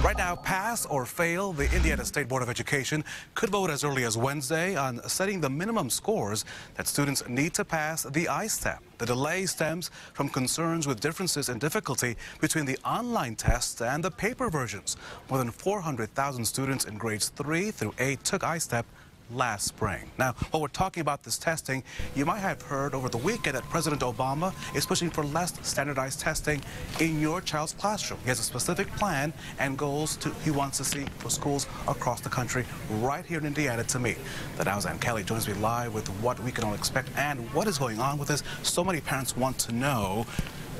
Right now, pass or fail, the Indiana State Board of Education could vote as early as Wednesday on setting the minimum scores that students need to pass the I-STEP. The delay stems from concerns with differences in difficulty between the online tests and the paper versions. More than 400,000 students in grades 3 through 8 took I-STEP last spring. Now, while we're talking about this testing, you might have heard over the weekend that President Obama is pushing for less standardized testing in your child's classroom. He has a specific plan and goals he wants to see for schools across the country right here in Indiana to meet. The Now's Ann Kelly joins me live with what we can all expect and what is going on with this. So many parents want to know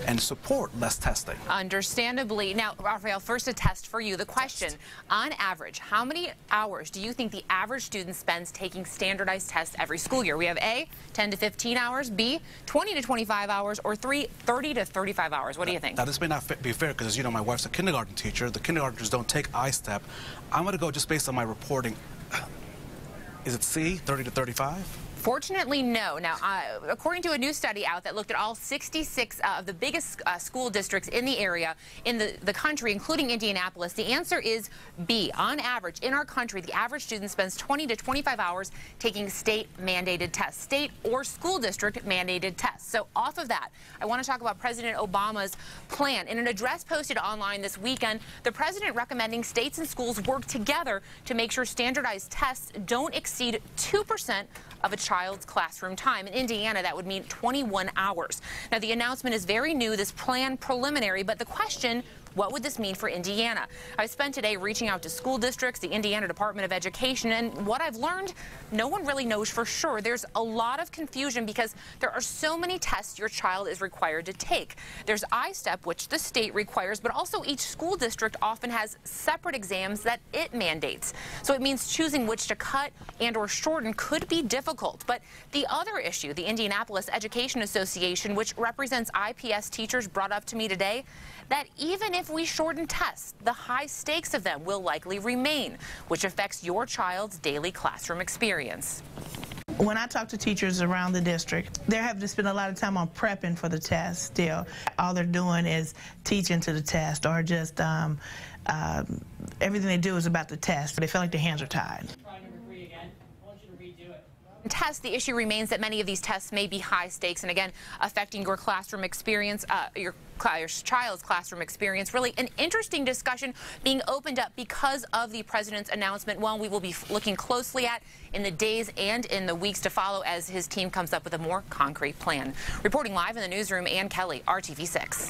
and support less testing. Understandably. Now, Raphael, first a test for you. The question, on average, how many hours do you think the average student spends taking standardized tests every school year? We have A, 10 to 15 hours, B, 20 to 25 hours, or 3, 30 to 35 hours. What do you think? Now, this may not be fair because, as you know, my wife's a kindergarten teacher. The kindergartners don't take I-STEP. I'm going to go just based on my reporting. Is it C, 30 to 35? Fortunately, no. Now, according to a new study out that looked at all 66 of the biggest school districts in the area, in the country, including Indianapolis, the answer is B. On average, in our country, the average student spends 20 to 25 hours taking state-mandated tests, state or school district-mandated tests. So off of that, I want to talk about President Obama's plan. In an address posted online this weekend, the president recommending states and schools work together to make sure standardized tests don't exceed 2% of a child's classroom time. In Indiana, that would mean 21 hours. Now, the announcement is very new, this plan preliminary, but the question, what would this mean for Indiana? I spent today reaching out to school districts, the Indiana Department of Education, and what I've learned, no one really knows for sure. There's a lot of confusion because there are so many tests your child is required to take. There's I-STEP, which the state requires, but also each school district often has separate exams that it mandates. So it means choosing which to cut and or shorten could be difficult. But the other issue, the Indianapolis Education Association, which represents IPS teachers, brought up to me today that even if we shorten tests, the high stakes of them will likely remain, which affects your child's daily classroom experience. When I talk to teachers around the district, they're having to spend a lot of time on prepping for the test still. All they're doing is teaching to the test, or just everything they do is about the test. They feel like their hands are tied. Tests, the issue remains that many of these tests may be high stakes and, again, affecting your classroom experience, your child's classroom experience. Really an interesting discussion being opened up because of the president's announcement, one we will be looking closely at in the days and in the weeks to follow as his team comes up with a more concrete plan. Reporting live in the newsroom, Ann Kelly, RTV6.